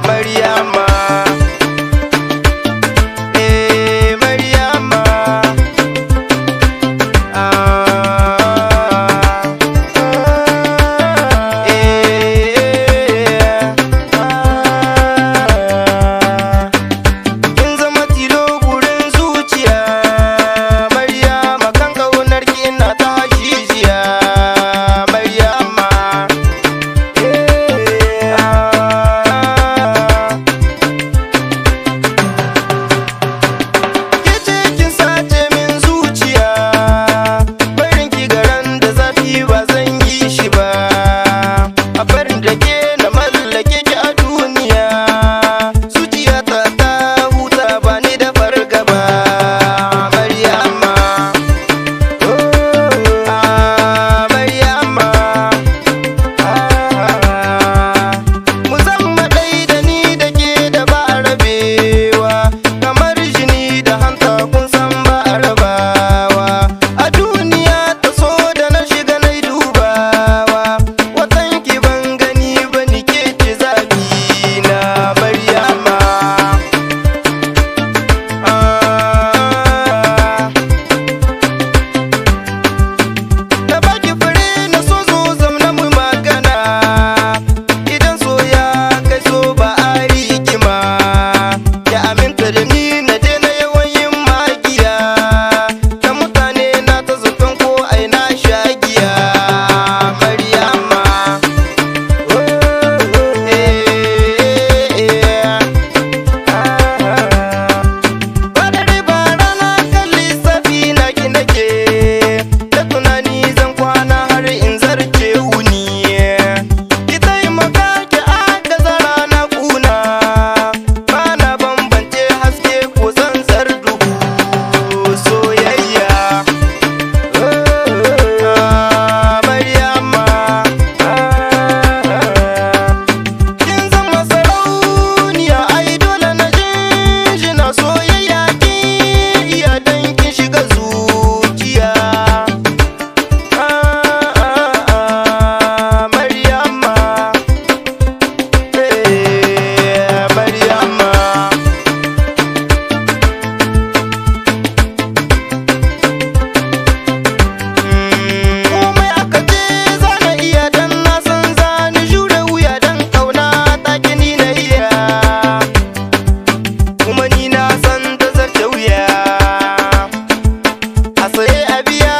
Maryama, Maryama, kin zama tilo gurin zuciya. Maryama, kan ƙaunar ki ina ta hajijiya. Maryama, kice kin sace min zuciya. Barin ki garan da zafi ba zan yi shi ba. A barin da ke na mallake ki a duniya. Zuciyata ta huta ba ni da fargaba. Maryama, Maryama, mu zama ɗai da ni da ke da ba a rabewa. Kamar jini da hanta kun san ba a rabawa. A duniya ta so da na shiga na dubawa. Watan ki ban gani ba ni ke ce zaɓi na. Maryama, na baki fure na so zo zamna mu magana. Idan so ya kai so ba a rigima. Ya aminta da ni na daina yawan yin magiya. Da mutane na ta zaton ko ai na shagiya. Maryama, ba dare ba rana kan lissafi na ki nake. Da tunani zan kwana har in zarce wuni. Ki taimaka ki agaza rana kuna. Bana bambance haske ko tsantsar duhu. Soyayya, Maryama, kin zama sarauniya. Ai dole na jinjina soyayya ki iya dan kin shiga zuciya. Maryama, Maryama, komai aka ce zana iya dan na san zani jure wuya dan kauna ta gini na iya. Kuma ni na san ta zarce wuya. A saye a biya